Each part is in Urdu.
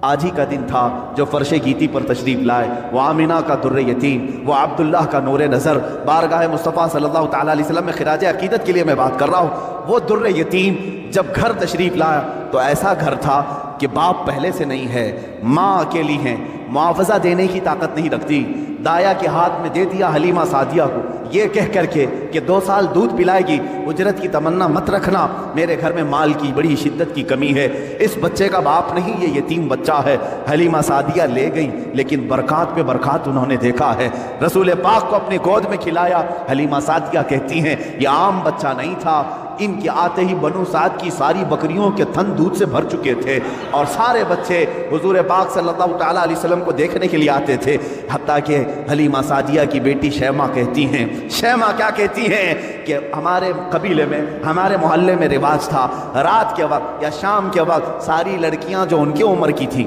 آج ہی کا دن تھا جو فرش گیتی پر تشریف لائے، وہ آمینہ کا در یتیم، وہ عبداللہ کا نور نظر، بارگاہ مصطفیٰ صلی اللہ تعالیٰ علیہ وسلم میں خراج عقیدت کے لیے میں بات کر رہا ہوں۔ وہ در یتیم جب گھر تشریف لایا تو ایسا گھر تھا کہ باپ پہلے سے نہیں ہے، ماں اکیلی ہیں، معاوضہ دینے کی طاقت نہیں رکھتی، دایا کے ہاتھ میں دے دیا حلیمہ سعدیہ کو یہ کہہ کر کے کہ 2 سال دودھ پلائے گی، اجرت کی تمنا مت رکھنا، میرے گھر میں مال کی بڑی شدت کی کمی ہے، اس بچے کا باپ نہیں، یہ یتیم بچہ ہے۔ حلیمہ سعدیہ لے گئی، لیکن برکات پہ برکات انہوں نے دیکھا ہے، رسول پاک کو اپنی گود میں کھلایا۔ حلیمہ سعدیہ کہتی ہیں یہ عام بچہ نہیں تھا، ان کے آتے ہی بنو سعد کی ساری بکریوں کے تھن دودھ سے بھر چکے تھے، اور سارے بچے حضور پاک صلی اللہ تعالیٰ علیہ وسلم کو دیکھنے کے لیے آتے تھے، حتیٰ کہ حلیمہ سعدیہ کی بیٹی شیمہ کہتی ہیں، شیمہ کیا کہتی ہیں کہ ہمارے قبیلے میں، ہمارے محلے میں رواج تھا، رات کے وقت یا شام کے وقت ساری لڑکیاں جو ان کی عمر کی تھیں،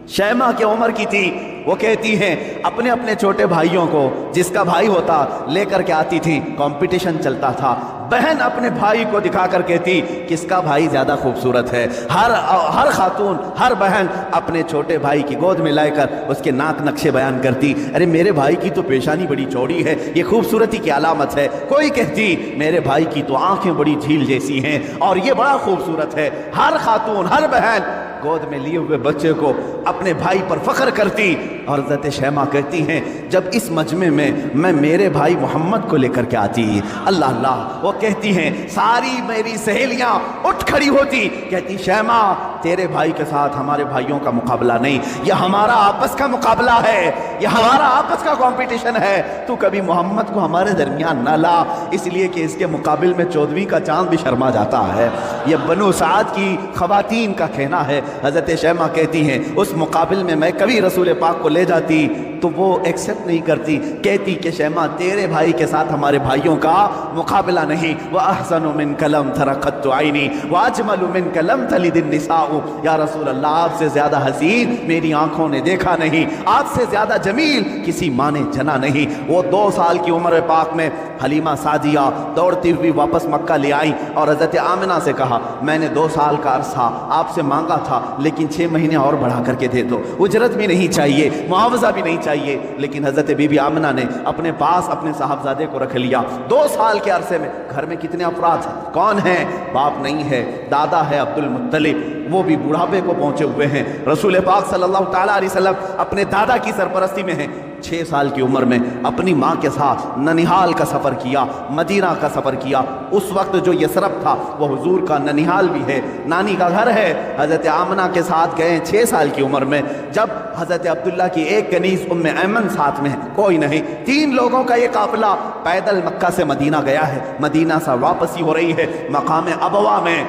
شیمہ کے عمر کی تھی، وہ کہتی ہیں اپنے اپنے چھوٹے بھائیوں کو، جس کا بھائی ہوتا لے کر کے آتی تھی، کمپٹیشن چلتا تھا، بہن اپنے بھائی کو دکھا کر کہتی کس کا بھائی زیادہ خوبصورت ہے، ہر خاتون، ہر بہن اپنے چھوٹے بھائی کی گود میں لے کر اس کے ناک نقشے بیان کرتی، ارے میرے بھائی کی تو پیشانی بڑی چوڑی ہے، یہ خوبصورتی کی علامت ہے، کوئی کہتی میرے بھائی کی تو آنکھیں بڑی جھیل جیسی ہیں اور یہ بڑا خوبصورت ہے، ہر خاتون، ہر بہن گود میں لیے ہوئے بچے کو اپنے بھائی پر فخر کرتی، اور حضرت شیمہ کہتی ہیں جب اس مجمع میں میں میرے بھائی محمد کو لے کر کے آتی، اللہ اللہ، وہ کہتی ہیں ساری میری سہیلیاں اٹھ کھڑی ہوتی، کہتی شیمہ تیرے بھائی کے ساتھ ہمارے بھائیوں کا مقابلہ نہیں، یہ ہمارا آپس کا مقابلہ ہے، یہ ہمارا آپس کا کمپٹیشن ہے، تو کبھی محمد کو ہمارے درمیان نہ لا، اس لیے کہ اس کے مقابل میں 14ویں کا چاند بھی شرما جاتا ہے۔ یہ بنو سعد کی خواتین کا کہنا ہے۔ حضرت شیمہ کہتی ہیں اس مقابل میں میں کبھی رسول پاک کو لے جاتی تو وہ ایکسپٹ نہیں کرتی، کہتی کہ شیمہ تیرے بھائی کے ساتھ ہمارے بھائیوں کا مقابلہ نہیں، وَأَحْسَنُ مِنْكَ لَمْ تَرَ قَطُّ عَيْنِي وَأَجْمَلُ مِنْكَ لَمْ تَلِدِ النِّسَاءُ، یا رسول اللہ آپ سے زیادہ حسین میری آنکھوں نے دیکھا نہیں، آپ سے زیادہ جمیل کسی ماں نے جنا نہیں۔ وہ 2 سال کی عمر پاک میں حلیمہ سعدیہ دوڑتی ہوئی واپس مکہ لے آئی اور حضرت آمنہ سے کہا میں نے 2 سال کا عرصہ آپ سے مانگا تھا، لیکن 6 مہینے اور بڑھا کر کے دے دو، اجرت بھی نہیں چاہیے، معاوضہ بھی نہیں چاہیے، لیکن حضرت بی بی آمنہ نے اپنے پاس اپنے صاحبزادے کو رکھ لیا۔ 2 سال کے عرصے میں گھر میں کتنے افراد ہیں، کون ہیں؟ باپ نہیں ہے، دادا ہے عبد المطلب، وہ بھی بڑھاپے کو پہنچے ہوئے ہیں، رسول پاک صلی اللہ تعالیٰ علیہ وسلم اپنے دادا کی سرپرستی میں ہیں۔ 6 سال کی عمر میں اپنی ماں کے ساتھ ننیحال کا سفر کیا، مدینہ کا سفر کیا، اس وقت جو یثرب تھا وہ حضور کا ننیحال بھی ہے، نانی کا گھر ہے، حضرت آمنہ کے ساتھ گئے 6 سال کی عمر میں، جب حضرت عبداللہ کی ایک کنیز ام ایمن ساتھ میں ہے، کوئی نہیں، 3 لوگوں کا یہ قافلہ پیدل مکہ سے مدینہ گیا ہے، مدینہ سے واپسی ہو رہی ہے، مقام ابوا میں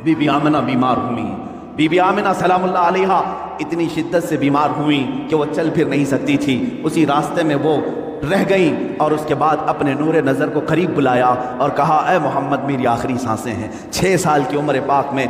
بی بی آمنہ بیمار ہوئی، بی بی آمنہ سلام اللہ علیہا اتنی شدت سے بیمار ہوئیں کہ وہ چل پھر نہیں سکتی تھی، اسی راستے میں وہ رہ گئیں، اور اس کے بعد اپنے نور نظر کو قریب بلایا اور کہا اے محمد میری آخری سانسیں ہیں۔ 6 سال کی عمر پاک میں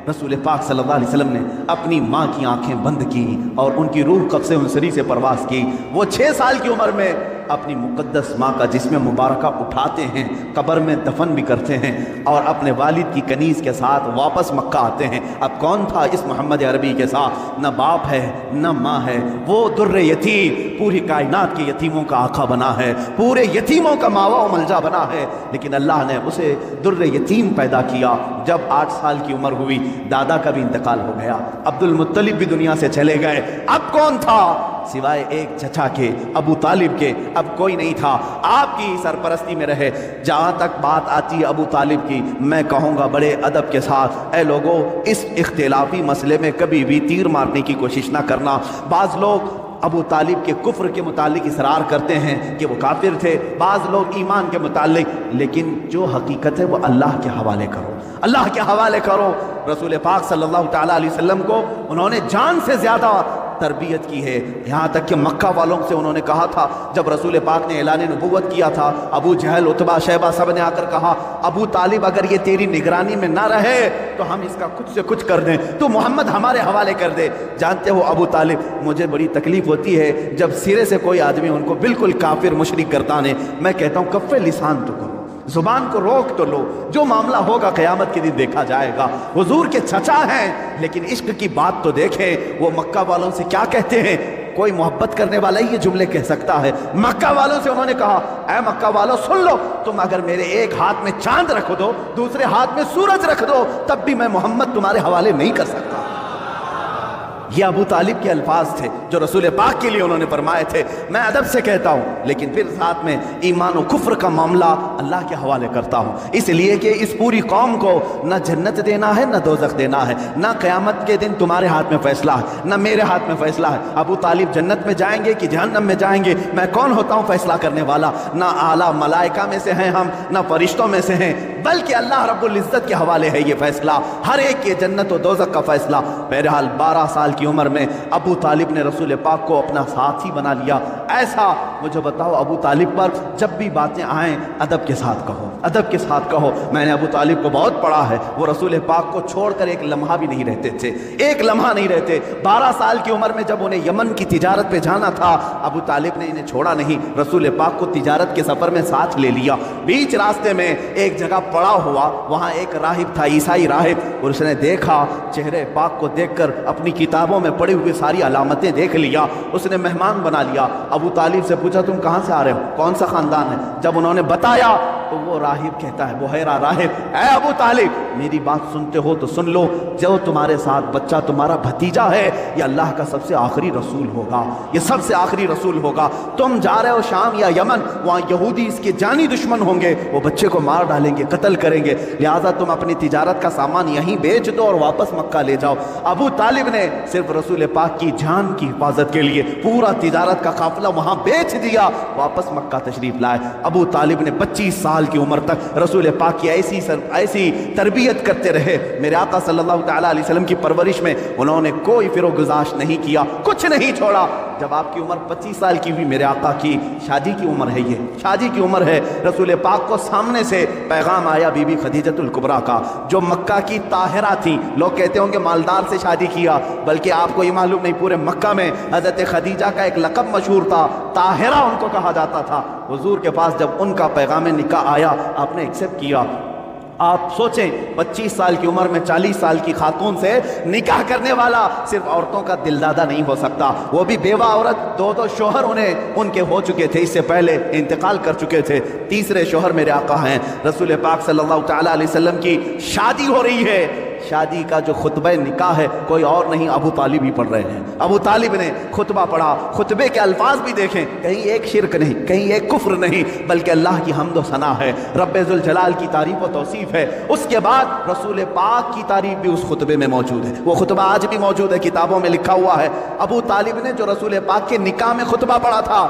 رسول پاک صلی اللہ علیہ وسلم نے اپنی ماں کی آنکھیں بند کی اور ان کی روح قبض انصری سے پرواز کی۔ وہ 6 سال کی عمر میں اپنی مقدس ماں کا جسم مبارکہ اٹھاتے ہیں، قبر میں دفن بھی کرتے ہیں، اور اپنے والد کی کنیز کے ساتھ واپس مکہ آتے ہیں۔ اب کون تھا اس محمد عربی کے ساتھ؟ نہ باپ ہے نہ ماں ہے، وہ در یتیم، پوری کائنات کے یتیموں کا آقا بنا ہے، پورے یتیموں کا ماوا و ملجا بنا ہے، لیکن اللہ نے اسے در یتیم پیدا کیا۔ جب 8 سال کی عمر ہوئی دادا کا بھی انتقال ہو گیا، عبد المطلب بھی دنیا سے چلے گئے، اب کون تھا سوائے ایک چچا کے، ابو طالب کے؟ اب کوئی نہیں تھا، آپ کی سرپرستی میں رہے۔ جہاں تک بات آتی ہے ابو طالب کی، میں کہوں گا بڑے ادب کے ساتھ اے لوگوں اس اختلافی مسئلے میں کبھی بھی تیر مارنے کی کوشش نہ کرنا۔ بعض لوگ ابو طالب کے کفر کے متعلق اصرار کرتے ہیں کہ وہ کافر تھے، بعض لوگ ایمان کے متعلق، لیکن جو حقیقت ہے وہ اللہ کے حوالے کرو، اللہ کے حوالے کرو۔ رسول پاک صلی اللہ تعالیٰ علیہ وسلم کو انہوں نے جان سے زیادہ تربیت کی ہے، یہاں تک کہ مکہ والوں سے انہوں نے کہا تھا، جب رسول پاک نے اعلان نبوت کیا تھا، ابو جہل، عتبہ، شیبہ سب نے آ کر کہا ابو طالب اگر یہ تیری نگرانی میں نہ رہے تو ہم اس کا کچھ سے کچھ کر دیں، تو محمد ہمارے حوالے کر دے۔ جانتے ہو ابو طالب، مجھے بڑی تکلیف ہوتی ہے جب سرے سے کوئی آدمی ان کو بالکل کافر مشرک کرتا ہے، میں کہتا ہوں کف لسان تو کرو، زبان کو روک تو لو، جو معاملہ ہوگا قیامت کے دن دیکھا جائے گا۔ حضور کے چچا ہیں لیکن عشق کی بات تو دیکھیں، وہ مکہ والوں سے کیا کہتے ہیں؟ کوئی محبت کرنے والا ہی یہ جملے کہہ سکتا ہے۔ مکہ والوں سے انہوں نے کہا، اے مکہ والوں سن لو، تم اگر میرے ایک ہاتھ میں چاند رکھ دو، دوسرے ہاتھ میں سورج رکھ دو، تب بھی میں محمد تمہارے حوالے نہیں کر سکتا۔ یہ ابو طالب کے الفاظ تھے جو رسول پاک کے لیے انہوں نے فرمائے تھے۔ میں ادب سے کہتا ہوں لیکن پھر ساتھ میں ایمان و کفر کا معاملہ اللہ کے حوالے کرتا ہوں، اس لیے کہ اس پوری قوم کو نہ جنت دینا ہے نہ دوزخ دینا ہے، نہ قیامت کے دن تمہارے ہاتھ میں فیصلہ ہے نہ میرے ہاتھ میں فیصلہ ہے۔ ابو طالب جنت میں جائیں گے کہ جہنم میں جائیں گے، میں کون ہوتا ہوں فیصلہ کرنے والا؟ نہ اعلیٰ ملائکہ میں سے ہیں ہم، نہ فرشتوں میں سے ہیں، بلکہ اللہ رب العزت کے حوالے ہے یہ فیصلہ، ہر ایک کے جنت و دوزخ کا فیصلہ۔ بہرحال 12 سال کی عمر میں ابو طالب نے رسول پاک کو اپنا ساتھی بنا لیا۔ ایسا مجھے بتاؤ، ابو طالب پر جب بھی باتیں آئیں ادب کے ساتھ کہو، ادب کے ساتھ کہو۔ میں نے ابو طالب کو بہت پڑھا ہے، وہ رسول پاک کو چھوڑ کر ایک لمحہ بھی نہیں رہتے تھے، ایک لمحہ نہیں رہتے۔ 12 سال کی عمر میں جب انہیں یمن کی تجارت پہ جانا تھا، ابو طالب نے انہیں چھوڑا نہیں، رسول پاک کو تجارت کے سفر میں ساتھ لے لیا۔ بیچ راستے میں ایک جگہ پڑا ہوا، وہاں ایک راہب تھا، عیسائی راہب، اور اس نے دیکھا، چہرے پاک کو دیکھ کر اپنی کتابوں میں پڑھی ہوئی ساری علامتیں دیکھ لیا، اس نے مہمان بنا لیا۔ ابو طالب سے پوچھا تم کہاں سے آ رہے ہو، کون سا خاندان ہے؟ جب انہوں نے بتایا تو وہ راہب کہتا ہے، بحیرہ راہب، اے ابو طالب میری بات سنتے ہو تو سن لو، جو تمہارے ساتھ بچہ تمہارا بھتیجا ہے یہ اللہ کا سب سے آخری رسول ہوگا، یہ سب سے آخری رسول ہوگا۔ تم جا رہے ہو شام یا یمن، وہاں یہودی اس کے جانی دشمن ہوں گے، وہ بچے کو مار ڈالیں گے، قتل کریں گے، لہٰذا تم اپنی تجارت کا سامان یہیں بیچ دو اور واپس مکہ لے جاؤ۔ ابو طالب نے صرف رسول پاک کی جان کی حفاظت کے لیے پورا تجارت کا قافلہ وہاں بیچ دیا، واپس مکہ تشریف لائے۔ ابو طالب نے 25 سال کی عمر تک رسول پاک کی ایسی تربیت کرتے رہے۔ میرے آقا صلی اللہ تعالیٰ علیہ وسلم کی پرورش میں انہوں نے کوئی فروغ گزاشت نہیں کیا، کچھ نہیں چھوڑا۔ جب آپ کی عمر 25 سال کی ہوئی، میرے آقا کی شادی کی عمر ہے، یہ شادی کی عمر ہے، رسول پاک کو سامنے سے پیغام آیا بی بی خدیجۃ الکبریٰ کا، جو مکہ کی طاہرہ تھیں۔ لوگ کہتے ہوں گے مالدار سے شادی کیا، بلکہ آپ کو یہ معلوم نہیں، پورے مکہ میں حضرت خدیجہ کا ایک لقب مشہور تھا، طاہرہ ان کو کہا جاتا تھا۔ حضور کے پاس جب ان کا پیغام نکاح آیا، آپ نے ایکسیپٹ کیا۔ آپ سوچیں 25 سال کی عمر میں 40 سال کی خاتون سے نکاح کرنے والا صرف عورتوں کا دل دادا نہیں ہو سکتا، وہ بھی بیوہ عورت، 2 شوہر ان کے ہو چکے تھے، اس سے پہلے انتقال کر چکے تھے، تیسرے شوہر میرے آقا ہیں۔ رسول پاک صلی اللہ تعالیٰ علیہ وسلم کی شادی ہو رہی ہے، شادی کا جو خطبہ نکاح ہے کوئی اور نہیں، ابو طالب ہی پڑھ رہے ہیں۔ ابو طالب نے خطبہ پڑھا، خطبے کے الفاظ بھی دیکھیں، کہیں ایک شرک نہیں، کہیں ایک کفر نہیں، بلکہ اللہ کی حمد و ثنا ہے، رب ذوالجلال کی تعریف و توصیف ہے۔ اس کے بعد رسول پاک کی تعریف بھی اس خطبے میں موجود ہے، وہ خطبہ آج بھی موجود ہے، کتابوں میں لکھا ہوا ہے۔ ابو طالب نے جو رسول پاک کے نکاح میں خطبہ پڑھا تھا،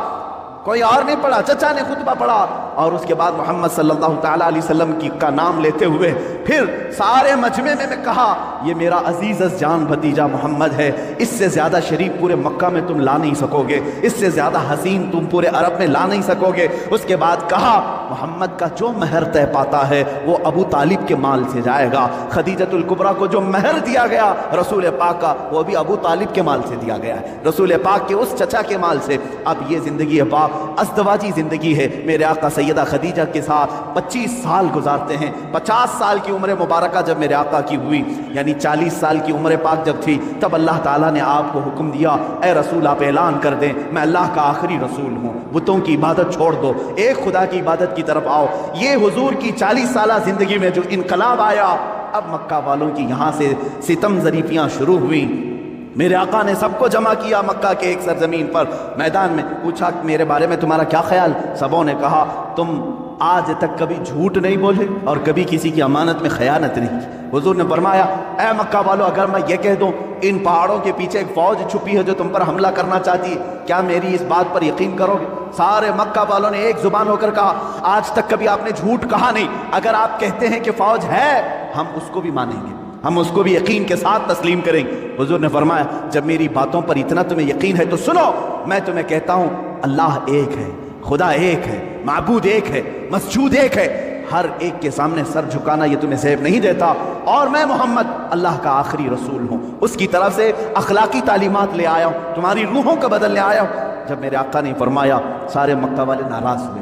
کوئی اور نہیں پڑھا، چچا نے خطبہ پڑھا، اور اس کے بعد محمد صلی اللہ تعالیٰ علیہ وسلم کا نام لیتے ہوئے پھر سارے مجمع میں کہا، یہ میرا عزیز از جان بھتیجا محمد ہے، اس سے زیادہ شریف پورے مکہ میں تم لا نہیں سکو گے، اس سے زیادہ حسین تم پورے عرب میں لا نہیں سکو گے۔ اس کے بعد کہا، محمد کا جو مہر طے پاتا ہے وہ ابو طالب کے مال سے جائے گا، خدیجۃ الکبریٰ کو جو مہر دیا گیا رسول پاک کا وہ بھی ابو طالب کے مال سے دیا گیا ہے، رسول پاک کے اس چچا کے مال سے۔ اب یہ زندگی پاک ازدواجی زندگی ہے، میرے آقا سیدہ خدیجہ کے ساتھ 25 سال گزارتے ہیں۔ 50 سال کی عمر مبارکہ جب میرے آقا کی ہوئی، یعنی 40 سال کی عمر پاک جب تھی، تب اللہ تعالیٰ نے آپ کو حکم دیا، اے رسول آپ اعلان کر دیں میں اللہ کا آخری رسول ہوں، بتوں کی عبادت چھوڑ دو، ایک خدا کی عبادت کی طرف آؤ۔ یہ حضور کی 40 سالہ زندگی میں جو انقلاب آیا، اب مکہ والوں کی یہاں سے ستم ظریفیاں شروع ہوئیں۔ میرے آقا نے سب کو جمع کیا مکہ کے ایک سرزمین پر، میدان میں، پوچھا میرے بارے میں تمہارا کیا خیال؟ سبوں نے کہا، تم آج تک کبھی جھوٹ نہیں بولے اور کبھی کسی کی امانت میں خیانت نہیں کی۔ حضور نے فرمایا، اے مکہ والو، اگر میں یہ کہہ دوں ان پہاڑوں کے پیچھے ایک فوج چھپی ہے جو تم پر حملہ کرنا چاہتی ہے، کیا میری اس بات پر یقین کرو گے؟ سارے مکہ والوں نے ایک زبان ہو کر کہا، آج تک کبھی آپ نے جھوٹ کہا نہیں، اگر آپ کہتے ہیں کہ فوج ہے ہم اس کو بھی مانیں گے، ہم اس کو بھی یقین کے ساتھ تسلیم کریں گے۔ حضور نے فرمایا، جب میری باتوں پر اتنا تمہیں یقین ہے تو سنو، میں تمہیں کہتا ہوں اللہ ایک ہے، خدا ایک ہے، معبود ایک ہے، مسجود ایک ہے، ہر ایک کے سامنے سر جھکانا یہ تمہیں زیب نہیں دیتا، اور میں محمد اللہ کا آخری رسول ہوں، اس کی طرف سے اخلاقی تعلیمات لے آیا ہوں، تمہاری روحوں کا بدل لے آیا ہوں۔ جب میرے آقا نے فرمایا، سارے مکہ والے ناراض ہوئے،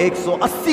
180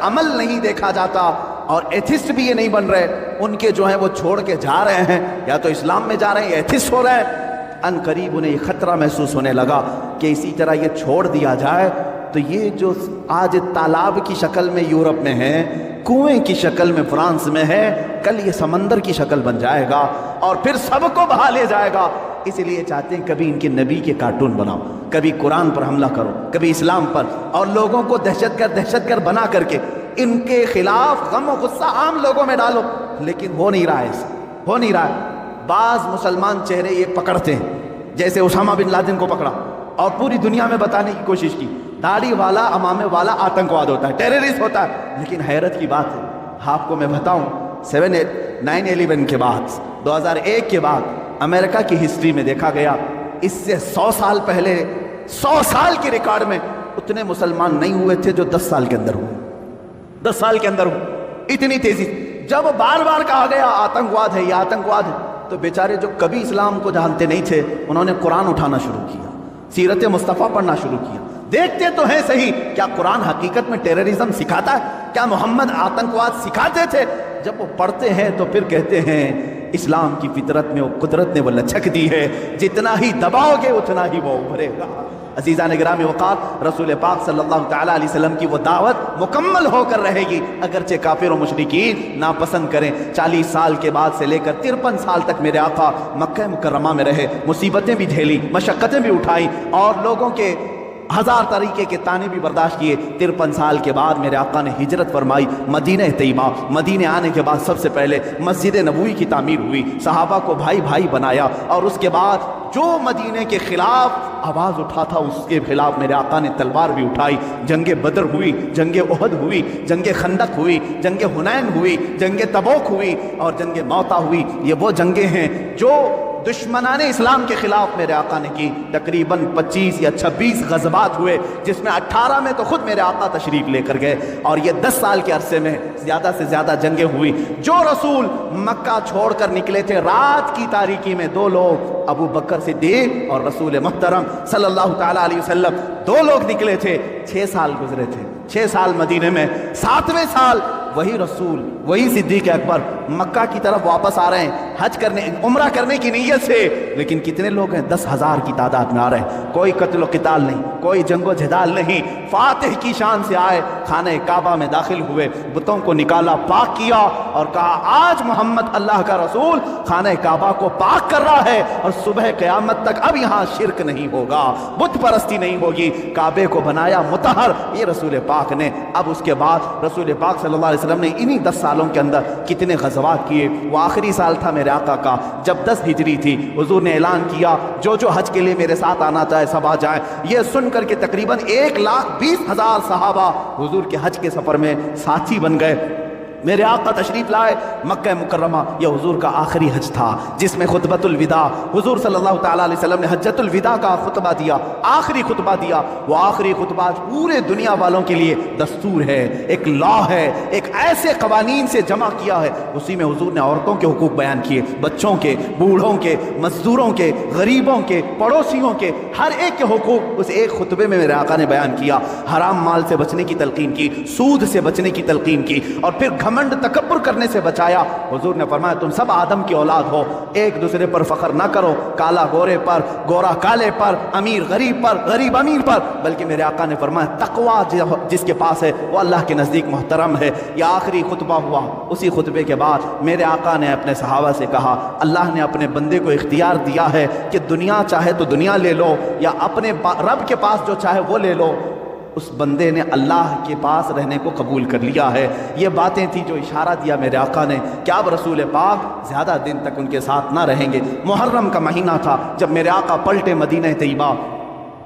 عمل نہیں دیکھا جاتا، اور ایتھسٹ بھی یہ نہیں بن رہے، ان کے جو ہیں وہ چھوڑ کے جا رہے ہیں، یا تو اسلام میں جا رہے ہیں یا ایتھسٹ ہو رہے ہیں۔ ان قریب انہیں یہ خطرہ محسوس ہونے لگا کہ اسی طرح یہ چھوڑ دیا جائے تو یہ جو آج تالاب کی شکل میں یورپ میں ہے، کنویں کی شکل میں فرانس میں ہے، کل یہ سمندر کی شکل بن جائے گا اور پھر سب کو بہا لے جائے گا۔ اس لیے چاہتے ہیں کبھی ان کے نبی کے کارٹون بناؤ، کبھی قرآن پر حملہ کرو، کبھی اسلام پر، اور لوگوں کو دہشت گرد بنا کر کے ان کے خلاف غم و غصہ عام لوگوں میں ڈالو، لیکن ہو نہیں رہا ہے، ہو نہیں رہا ہے۔ بعض مسلمان چہرے یہ پکڑتے ہیں، جیسے اسامہ بن لادن کو پکڑا اور پوری دنیا میں بتانے کی کوشش کی داڑھی والا امامے والا آتنکواد ہوتا ہے، ٹیررسٹ ہوتا ہے۔ لیکن حیرت کی بات ہے، آپ کو میں بتاؤں 9/11 کے بعد، 2001 کے بعد امریکہ کی ہسٹری میں دیکھا گیا، اس سے 100 سال پہلے 100 سال کے ریکارڈ میں اتنے مسلمان نہیں ہوئے تھے جو 10 سال کے اندر ہوئے، 10 سال کے اندر ہوئے اتنی تیزی۔ جب بار بار کہا گیا آتنکواد ہے، یہ آتنکواد ہے، تو بیچارے جو کبھی اسلام کو جانتے نہیں تھے انہوں نے قرآن اٹھانا شروع کیا، سیرت مصطفیٰ پڑھنا شروع کیا۔ دیکھتے تو ہیں صحیح، کیا قرآن حقیقت میں ٹیررزم سکھاتا ہے؟ کیا محمد آتنکواد سکھاتے تھے؟ جب وہ پڑھتے ہیں تو پھر کہتے ہیں اسلام کی فطرت میں وہ قدرت نے وہ لچک دی ہے، جتنا ہی دباؤ گے اتنا ہی وہ ابھرے گا۔ عزیزان گرامی وقار، رسول پاک صلی اللہ تعالیٰ علیہ وسلم کی وہ دعوت مکمل ہو کر رہے گی، اگرچہ کافر و مشرکین ناپسند کریں۔ 40 سال کے بعد سے لے کر 53 سال تک میرے آقا مکہ مکرمہ میں رہے، مصیبتیں بھی جھیلی، مشقتیں بھی اٹھائیں، اور لوگوں کے ہزار طریقے کے تانے بھی برداشت کیے۔ 53 سال کے بعد میرے آقا نے ہجرت فرمائی مدینہ طیبہ۔ مدینہ آنے کے بعد سب سے پہلے مسجد نبوی کی تعمیر ہوئی، صحابہ کو بھائی بھائی بنایا، اور اس کے بعد جو مدینے کے خلاف آواز اٹھا تھا اس کے خلاف میرے آقا نے تلوار بھی اٹھائی۔ جنگ بدر ہوئی، جنگ احد ہوئی، جنگ خندق ہوئی، جنگ حنین ہوئی، جنگ تبوک ہوئی، اور جنگ موتا ہوئی۔ یہ وہ جنگیں ہیں جو دشمنان اسلام کے خلاف میرے آقا نے کی۔ تقریباً 25 یا 26 غزوات ہوئے، جس میں 18 میں تو خود میرے آقا تشریف لے کر گئے، اور یہ 10 سال کے عرصے میں زیادہ سے زیادہ جنگیں ہوئی۔ جو رسول مکہ چھوڑ کر نکلے تھے رات کی تاریکی میں، 2 لوگ، ابو بکر صدیق اور رسول محترم صلی اللہ تعالیٰ علیہ وسلم، 2 لوگ نکلے تھے۔ 6 سال گزرے تھے، 6 سال مدینے میں، 7ویں سال وہی رسول، وہی صدیق اکبر مکہ کی طرف واپس آ رہے ہیں حج کرنے، عمرہ کرنے کی نیت سے۔ لیکن کتنے لوگ ہیں؟ 10,000 کی تعداد میں آ رہے ہیں، کوئی قتل و قتال نہیں، کوئی جنگ و جدال نہیں، فاتح کی شان سے آئے، خانہ کعبہ میں داخل ہوئے، بتوں کو نکالا، پاک کیا، اور کہا آج محمد اللہ کا رسول خانہ کعبہ کو پاک کر رہا ہے، اور صبح قیامت تک اب یہاں شرک نہیں ہوگا، بت پرستی نہیں ہوگی، کعبے کو بنایا مطہر، یہ رسول پاک نے۔ اب اس کے بعد رسول پاک صلی اللہ علیہ وسلم نے انہی 10 سالوں کے اندر کتنے غزوات کیے۔ وہ آخری سال تھا میرے آقا کا جب 10 ہجری تھی، حضور نے اعلان کیا جو جو حج کے لیے میرے ساتھ آنا چاہے سب آ جائیں۔ یہ سن کر کے تقریباً 1,20,000 صحابہ حضور کے حج کے سفر میں ساتھی بن گئے۔ میرے آقا تشریف لائے مکہ مکرمہ، یہ حضور کا آخری حج تھا جس میں خطبۃ الوداع، حضور صلی اللہ تعالیٰ علیہ وسلم نے حجۃ الوداع کا خطبہ دیا، آخری خطبہ دیا۔ وہ آخری خطبہ پورے دنیا والوں کے لیے دستور ہے، ایک لا ہے، ایک ایسے قوانین سے جمع کیا ہے۔ اسی میں حضور نے عورتوں کے حقوق بیان کیے، بچوں کے، بوڑھوں کے، مزدوروں کے، غریبوں کے، پڑوسیوں کے، ہر ایک کے حقوق اس ایک خطبے میں میرے آقا نے بیان کیا۔ حرام مال سے بچنے کی تلقین کی، سود سے بچنے کی تلقین کی، اور پھر گھمنڈ تکبر کرنے سے بچایا۔ حضور نے فرمایا تم سب آدم کی اولاد ہو، ایک دوسرے پر فخر نہ کرو، کالا گورے پر، گورا کالے پر، امیر غریب پر، غریب امیر پر، بلکہ میرے آقا نے فرمایا تقویٰ جس کے پاس ہے وہ اللہ کے نزدیک محترم ہے۔ یہ آخری خطبہ ہوا۔ اسی خطبے کے بعد میرے آقا نے اپنے صحابہ سے کہا اللہ نے اپنے بندے کو اختیار دیا ہے کہ دنیا چاہے تو دنیا لے لو، یا اپنے رب کے پاس جو چاہے وہ لے لو۔ اس بندے نے اللہ کے پاس رہنے کو قبول کر لیا ہے۔ یہ باتیں تھیں جو اشارہ دیا میرے آقا نے کہ اب رسول پاک زیادہ دن تک ان کے ساتھ نہ رہیں گے۔ محرم کا مہینہ تھا جب میرے آقا پلٹے مدینہ طیبہ،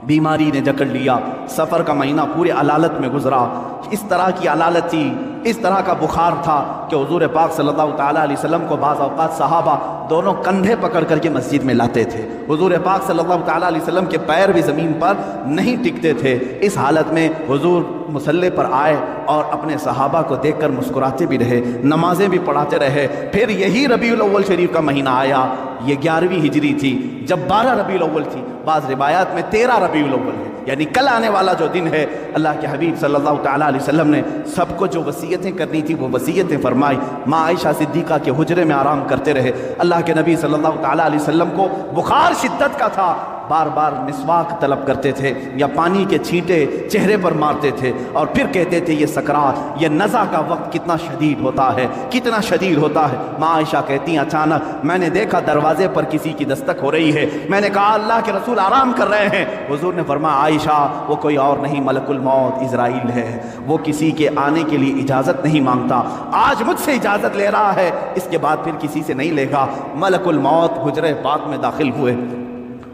بیماری نے جکڑ لیا، سفر کا مہینہ پورے علالت میں گزرا۔ اس طرح کی علالت تھی، اس طرح کا بخار تھا کہ حضور پاک صلی اللہ تعالیٰ علیہ وسلم کو بعض اوقات صحابہ دونوں کندھے پکڑ کر کے مسجد میں لاتے تھے۔ حضور پاک صلی اللہ تعالیٰ علیہ وسلم کے پیر بھی زمین پر نہیں ٹکتے تھے۔ اس حالت میں حضور مصلی پر آئے اور اپنے صحابہ کو دیکھ کر مسکراتے بھی رہے، نمازیں بھی پڑھاتے رہے۔ پھر یہی ربیع الاول شریف کا مہینہ آیا، یہ 11ویں ہجری تھی، جب 12 ربیع الاول تھی، بعض روایات میں 13 ربیع الاول ہے، یعنی کل آنے والا جو دن ہے، اللہ کے حبیب صلی اللہ تعالیٰ علیہ وسلم نے سب کو جو وصیتیں کرنی تھی وہ وصیتیں فرمائی۔ ماں عائشہ صدیقہ کے حجرے میں آرام کرتے رہے۔ اللہ کے نبی صلی اللہ تعالیٰ علیہ وسلم کو بخار شدت کا تھا، بار بار مسواک طلب کرتے تھے یا پانی کے چھینٹے چہرے پر مارتے تھے اور پھر کہتے تھے یہ سکرات، یہ نزع کا وقت کتنا شدید ہوتا ہے، کتنا شدید ہوتا ہے۔ ماں عائشہ کہتی ہیں اچانک میں نے دیکھا دروازے پر کسی کی دستک ہو رہی ہے، میں نے کہا اللہ کے رسول آرام کر رہے ہیں۔ حضور نے فرمایا عائشہ وہ کوئی اور نہیں ملک الموت عزرائیل ہے، وہ کسی کے آنے کے لیے اجازت نہیں مانگتا، آج مجھ سے اجازت لے رہا ہے، اس کے بعد پھر کسی سے نہیں لے گا۔ ملک الموت حجرے پاک میں داخل ہوئے۔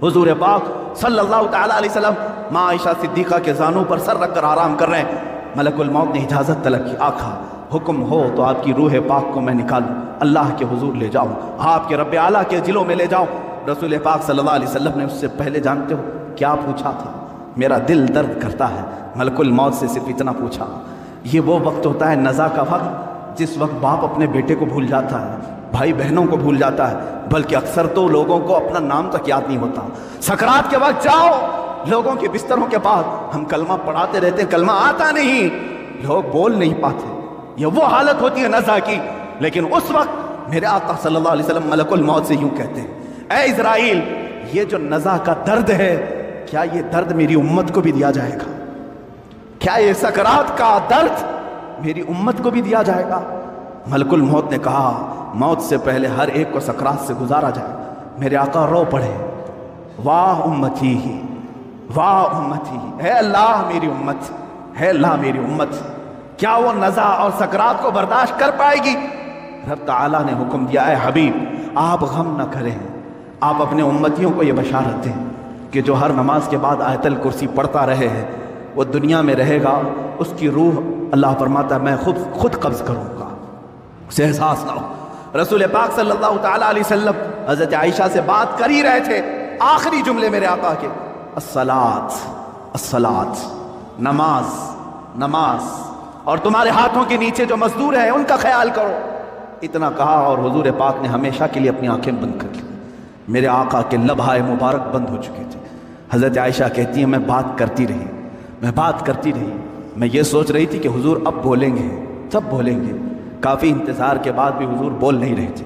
حضور پاک صلی اللہ تعالیٰ علیہ وسلم ماں عائشہ صدیقہ کے زانوں پر سر رکھ کر آرام کر رہے ہیں۔ ملک الموت نے اجازت طلب کی، آقا حکم ہو تو آپ کی روح پاک کو میں نکالوں، اللہ کے حضور لے جاؤں، آپ کے رب اعلیٰ کے جلوں میں لے جاؤں۔ رسول پاک صلی اللہ علیہ وسلم نے اس سے پہلے جانتے ہو کیا پوچھا تھا؟ میرا دل درد کرتا ہے، ملک الموت سے صرف اتنا پوچھا۔ یہ وہ وقت ہوتا ہے نزع کا وقت، جس وقت باپ اپنے بیٹے کو بھول جاتا ہے، بھائی بہنوں کو بھول جاتا ہے، بلکہ اکثر تو لوگوں کو اپنا نام تک یاد نہیں ہوتا۔ سکرات کے وقت جاؤ لوگوں کے بستروں کے پاس، ہم کلمہ پڑھاتے رہتے ہیں، کلمہ آتا نہیں، لوگ بول نہیں پاتے، یہ وہ حالت ہوتی ہے نزع کی۔ لیکن اس وقت میرے آقا صلی اللہ علیہ وسلم ملک الموت سے یوں کہتے ہیں اے اسرائیل، یہ جو نزع کا درد ہے، کیا یہ درد میری امت کو بھی دیا جائے گا؟ کیا یہ سکرات کا درد میری امت کو بھی دیا جائے گا؟ ملک الموت نے کہا موت سے پہلے ہر ایک کو سکرات سے گزارا جائے۔ میرے آقا رو پڑے، واہ امتی ہی، واہ امتی ہی، اے اللہ میری امت، اے اللہ میری امت، کیا وہ نزع اور سکرات کو برداشت کر پائے گی؟ رب تعالیٰ نے حکم دیا اے حبیب آپ غم نہ کریں، آپ اپنے امتیوں کو یہ بشارت دیں کہ جو ہر نماز کے بعد آیت الکرسی پڑھتا رہے ہے وہ دنیا میں رہے گا، اس کی روح اللہ فرماتا ہے میں خود قبض کروں گا، اسے احساس نہ ہو۔ رسول پاک صلی اللہ تعالیٰ علیہ وسلم حضرت عائشہ سے بات کر ہی رہے تھے، آخری جملے میرے آقا کے الصلاۃ الصلاۃ، نماز نماز، اور تمہارے ہاتھوں کے نیچے جو مزدور ہیں ان کا خیال کرو، اتنا کہا اور حضور پاک نے ہمیشہ کے لیے اپنی آنکھیں بند کر لی۔ میرے آقا کے لبھائے مبارک بند ہو چکے تھے۔ حضرت عائشہ کہتی ہیں میں بات کرتی رہی، میں بات کرتی رہی، میں یہ سوچ رہی تھی کہ حضور اب بولیں گے، تب بولیں گے۔ کافی انتظار کے بعد بھی حضور بول نہیں رہے تھے،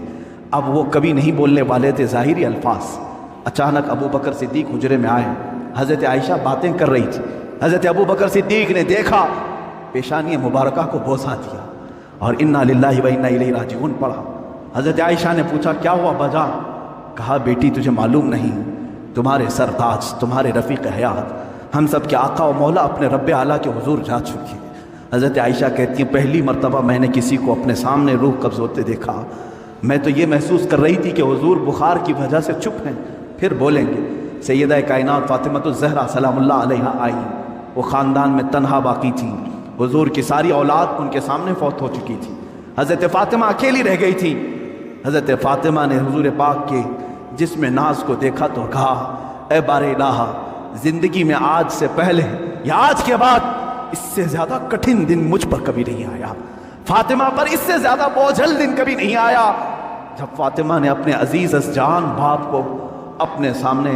اب وہ کبھی نہیں بولنے والے تھے ظاہری الفاظ۔ اچانک ابو بکر صدیق حجرے میں آئے، حضرت عائشہ باتیں کر رہی تھی، حضرت ابو بکر صدیق نے دیکھا، پیشانی مبارکہ کو بوسہ دیا اور انا للہ و انا الیہ راجعون پڑھا۔ حضرت عائشہ نے پوچھا کیا ہوا بجا؟ کہا بیٹی تجھے معلوم نہیں، تمہارے سرتاج، تمہارے رفیق حیات، ہم سب کے آقا و مولا اپنے رب اعلیٰ کے حضور جا چکی ہے۔ حضرت عائشہ کہتی ہیں پہلی مرتبہ میں نے کسی کو اپنے سامنے روح قبض ہوتے دیکھا، میں تو یہ محسوس کر رہی تھی کہ حضور بخار کی وجہ سے چپ ہیں، پھر بولیں گے۔ سیدہ کائنات فاطمہ الزہرا سلام اللہ علیہا آئی، وہ خاندان میں تنہا باقی تھیں، حضور کی ساری اولاد ان کے سامنے فوت ہو چکی تھی، حضرت فاطمہ اکیلی رہ گئی تھی۔ حضرت فاطمہ نے حضور پاک کے جسم ناز کو دیکھا تو کہا اے بار الہ، زندگی میں آج سے پہلے یا آج کے بعد اس سے زیادہ کٹھن دن مجھ پر کبھی نہیں آیا، فاطمہ پر اس سے زیادہ بوجھل دن کبھی نہیں آیا۔ جب فاطمہ نے اپنے عزیز از جان باپ کو اپنے سامنے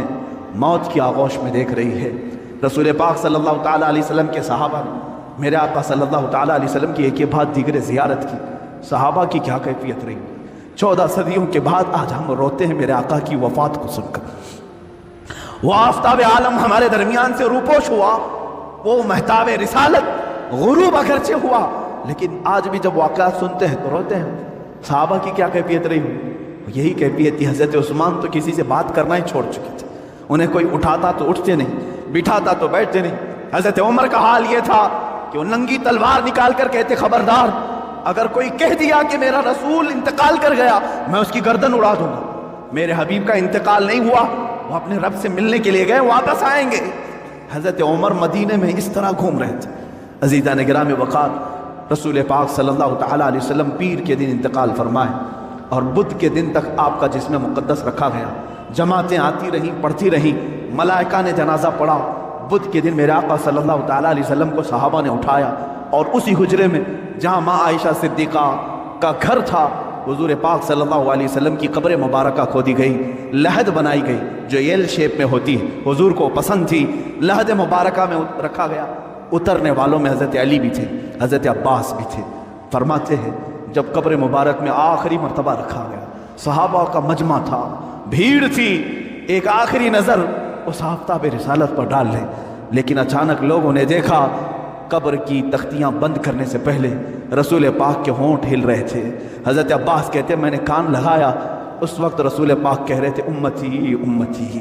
موت کی آغوش میں دیکھ رہی ہے، رسول پاک صلی اللہ تعالیٰ علیہ وسلم کے صحابہ نے میرے آقا صلی اللہ تعالیٰ علیہ وسلم کی ایک بعد دیگر زیارت کی، صحابہ کی کیا کیفیت رہی؟ 14 صدیوں کے بعد آج ہم روتے ہیں میرے آقا کی وفات کو سن کر۔ وہ آفتاب عالم ہمارے درمیان سے روپوش ہوا، وہ مہتاب رسالت غروب اگرچہ ہوا، لیکن آج بھی جب واقعات سنتے ہیں تو روتے ہیں۔ صحابہ کی کیا کیفیت رہی ہو؟ یہی کیفیت تھی۔ حضرت عثمان تو کسی سے بات کرنا ہی چھوڑ چکے تھے، انہیں کوئی اٹھاتا تو اٹھتے نہیں، بٹھاتا تو بیٹھتے نہیں۔ حضرت عمر کا حال یہ تھا کہ وہ ننگی تلوار نکال کر کہتے خبردار، اگر کوئی کہہ دیا کہ میرا رسول انتقال کر گیا میں اس کی گردن اڑا دوں گا۔ میرے حبیب کا انتقال نہیں ہوا، وہ اپنے رب سے ملنے کے لیے گئے، واپس آئیں گے۔ حضرت عمر مدینے میں اس طرح گھوم رہے تھے۔ عزیزان گرامی وقار، رسول پاک صلی اللہ تعالیٰ علیہ وسلم پیر کے دن انتقال فرمائے۔ اور بدھ کے دن تک آپ کا جسم مقدس رکھا گیا، جماعتیں آتی رہیں، پڑھتی رہیں، ملائکہ نے جنازہ پڑھا۔ بدھ کے دن میرے آقا صلی اللہ تعالیٰ علیہ وسلم کو صحابہ نے اٹھایا اور اسی حجرے میں جہاں ماں عائشہ صدیقہ کا گھر تھا، حضور پاک صلی اللہ علیہ وسلم کی قبر مبارکہ کھودی گئی، لحد بنائی گئی جو ایل شیپ میں ہوتی ہے، حضور کو پسند تھی، لحد مبارکہ میں رکھا گیا۔ اترنے والوں میں حضرت علی بھی تھے، حضرت عباس بھی تھے۔ فرماتے ہیں جب قبر مبارک میں آخری مرتبہ رکھا گیا، صحابہ کا مجمع تھا، بھیڑ تھی، ایک آخری نظر اس آفتاب رسالت پر ڈال لیں، لیکن اچانک لوگوں نے دیکھا قبر کی تختیاں بند کرنے سے پہلے رسول پاک کے ہونٹ ہل رہے تھے۔ حضرت عباس کہتے ہیں میں نے کان لگایا، اس وقت رسول پاک کہہ رہے تھے امتی امتی۔